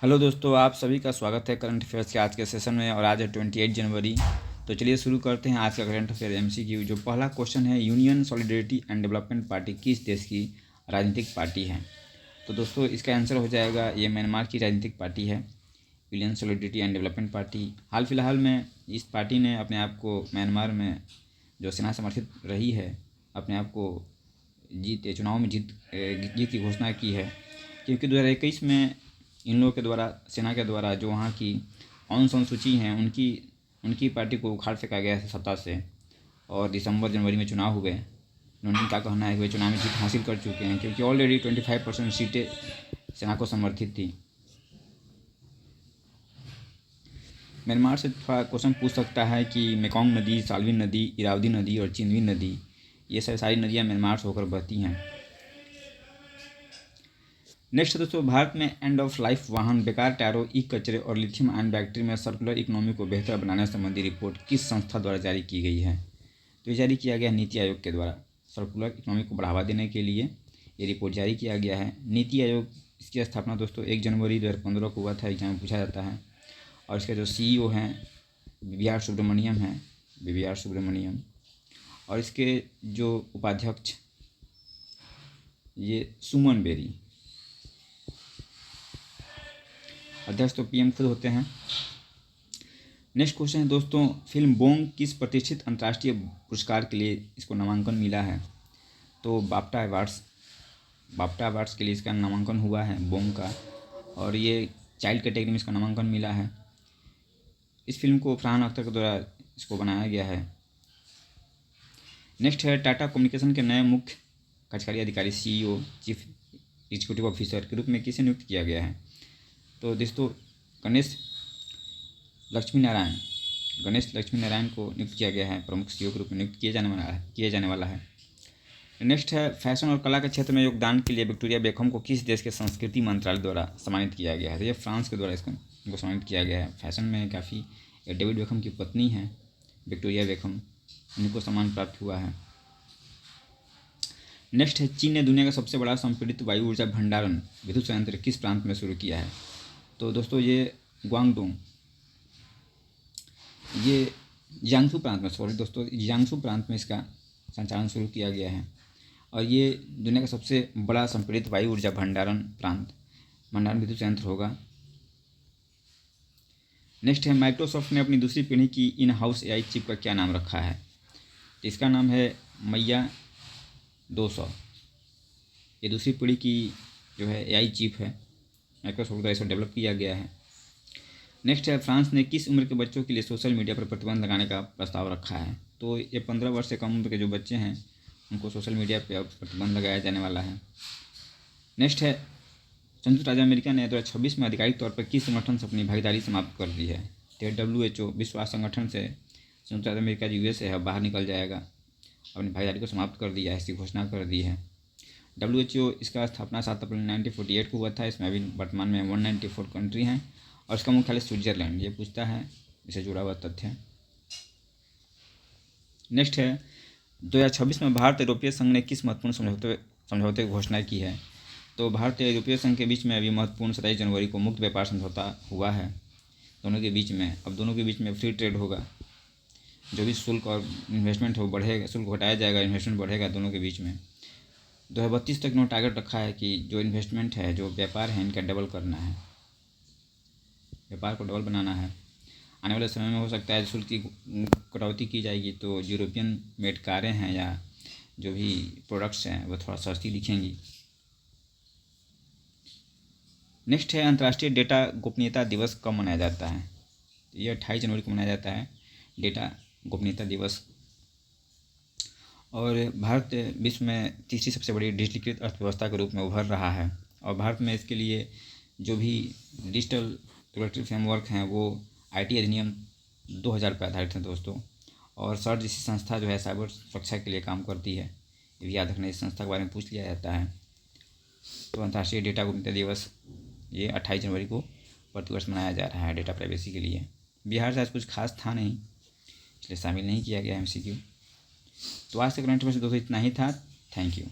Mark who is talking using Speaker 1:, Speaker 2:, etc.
Speaker 1: Hello दोस्तों, आप सभी का स्वागत है करंट अफेयर्स के आज के सेशन में। और आज है 28 जनवरी। तो चलिए शुरू करते हैं आज का करंट अफेयर एमसीक्यू। जो पहला क्वेश्चन है, union solidarity and development party किस देश की राजनीतिक पार्टी है? तो दोस्तों इसका आंसर हो जाएगा, ये म्यांमार की राजनीतिक पार्टी है, union solidarity and development party. हाल फिलहाल में इस पार्टी ने अपने आप को म्यांमार में जो सेना समर्थित रही है, अपने आप को चुनाव में जीत की घोषणा की है। क्योंकि 2021 में इन लोगों के द्वारा, सेना के द्वारा, जो वहाँ की ऑन सान सूची हैं उनकी पार्टी को उखाड़ फेंका गया है सत्ता से, और दिसंबर जनवरी में चुनाव हुए। उनका कहना है कि वे चुनाव में जीत हासिल कर चुके हैं, क्योंकि ऑलरेडी 25% सीटें सेना को समर्थित थी। म्यांमार से थोड़ा क्वेश्चन पूछ सकता है कि मेकोंग नदी, साल्विन नदी, इरावदी नदी और चिंदवी नदी, ये सारी नदियाँ म्यांमार से होकर बहती हैं। नेक्स्ट दोस्तों, भारत में एंड ऑफ लाइफ वाहन, बेकार टायरों, ई कचरे और लिथियम आयन बैटरी में सर्कुलर इकोनॉमी को बेहतर बनाने संबंधी रिपोर्ट किस संस्था द्वारा जारी की गई है? तो ये जारी किया गया नीति आयोग के द्वारा। सर्कुलर इकोनॉमी को बढ़ावा देने के लिए ये रिपोर्ट जारी किया गया है। नीति आयोग, इसकी स्थापना दोस्तों 1 जनवरी 2015 को हुआ था, एग्जाम में पूछा जाता है। और इसके जो CEO हैं BVR सुब्रमण्यम हैं, BVR सुब्रमण्यम। और इसके जो उपाध्यक्ष ये सुमन बेरी, अध्यक्ष तो PM खुद होते हैं। नेक्स्ट क्वेश्चन है दोस्तों, फिल्म बोंग किस प्रतिष्ठित अंतर्राष्ट्रीय पुरस्कार के लिए इसको नामांकन मिला है? तो बाफ्टा अवार्ड्स के लिए इसका नामांकन हुआ है बोंग का, और ये चाइल्ड कैटेगरी में इसका नामांकन मिला है। इस फिल्म को फरहान अख्तर के द्वारा इसको बनाया गया है। नेक्स्ट है, टाटा कम्युनिकेशन के नए मुख्य कार्यकारी अधिकारी CEO, चीफ एग्जीक्यूटिव ऑफिसर के रूप में किसे नियुक्त किया गया है? तो दोस्तों गणेश लक्ष्मी नारायण को नियुक्त किया गया है, प्रमुख CEO के रूप में नियुक्त किया जाने वाला है। नेक्स्ट है, फैशन और कला के क्षेत्र में योगदान के लिए विक्टोरिया बेकहम को किस देश के संस्कृति मंत्रालय द्वारा सम्मानित किया गया है? तो ये फ्रांस के द्वारा इनको सम्मानित किया गया है। फैशन में काफ़ी, डेविड बेकहम की पत्नी हैं विक्टोरिया बेकहम, उनको सम्मान प्राप्त हुआ है। नेक्स्ट है, चीन ने दुनिया का सबसे बड़ा संपीड़ित वायु ऊर्जा भंडारण विद्युत संयंत्र किस प्रांत में शुरू किया है? तो दोस्तों ये ग्वांगडोंग, ये जियांगसू प्रांत में इसका संचालन शुरू किया गया है। और ये दुनिया का सबसे बड़ा संपीड़ित वायु ऊर्जा भंडारण विद्युत संयंत्र होगा। नेक्स्ट है, माइक्रोसॉफ्ट ने अपनी दूसरी पीढ़ी की इन हाउस AI चिप का क्या नाम रखा है? तो इसका नाम है मैया 200। ये दूसरी पीढ़ी की जो है AI चिप है, माइक्रोसॉफ्ट द्वारा इसे डेवलप किया गया है। नेक्स्ट है, फ्रांस ने किस उम्र के बच्चों के लिए सोशल मीडिया पर प्रतिबंध लगाने का प्रस्ताव रखा है? तो ये 15 वर्ष से कम उम्र के जो बच्चे हैं उनको सोशल मीडिया पर प्रतिबंध लगाया जाने वाला है। नेक्स्ट है, संयुक्त राज्य अमेरिका ने 2026 में आधिकारिक तौर पर किस संगठन से अपनी भागीदारी समाप्त कर दी है? तो WHO, विश्व स्वास्थ्य संगठन से संयुक्त राज्य अमेरिका जो USA है बाहर निकल जाएगा, अपनी भागीदारी को समाप्त कर दिया है, इसकी घोषणा कर दी है। WHO, इसका स्थापना 7 अप्रैल 1948 को हुआ था। इसमें अभी वर्तमान में 194 कंट्री हैं, और इसका मुख्यालय स्विट्जरलैंड। ये पूछता है, इससे जुड़ा हुआ तथ्य। नेक्स्ट है, 2026 में भारत यूरोपीय संघ ने किस महत्वपूर्ण समझौते की घोषणा की है? तो भारत और यूरोपीय संघ के बीच में अभी महत्वपूर्ण 27 जनवरी को मुक्त व्यापार समझौता हुआ है दोनों के बीच में। अब दोनों के बीच में फ्री ट्रेड होगा, जो भी शुल्क और इन्वेस्टमेंट हो बढ़ेगा, शुल्क घटाया जाएगा, इन्वेस्टमेंट बढ़ेगा दोनों के बीच में। 2032 तक इन्होंने टारगेट रखा है कि जो इन्वेस्टमेंट है, जो व्यापार है, इनका डबल करना है, व्यापार को डबल बनाना है। आने वाले समय में हो सकता है शुल्क की कटौती की जाएगी, तो यूरोपियन मेड कारें हैं या जो भी प्रोडक्ट्स हैं वो थोड़ा सस्ती दिखेंगी। नेक्स्ट है, अंतर्राष्ट्रीय डेटा गोपनीयता दिवस कब मनाया जाता है? ये 28 जनवरी को मनाया जाता है, डेटा गोपनीयता दिवस। और भारत विश्व में तीसरी सबसे बड़ी डिजिटलीकृत अर्थव्यवस्था के रूप में उभर रहा है। और भारत में इसके लिए जो भी डिजिटल रेगुलेटरी फ्रेमवर्क हैं वो IT अधिनियम 2000 पर आधारित हैं दोस्तों। और सर्च जैसी संस्था जो है साइबर सुरक्षा के लिए काम करती है, ये भी याद रखना, इस संस्था के बारे में पूछ लिया जाता है। तो अंतर्राष्ट्रीय डेटा गोपनीयता दिवस ये 28 जनवरी को प्रतिवर्ष मनाया जा रहा है डेटा प्राइवेसी के लिए। बिहार से आज कुछ खास था नहीं, इसलिए शामिल नहीं किया गया MCQ। तो आज से करंट अफेयर्स दोस्तों इतना ही था। Thank you.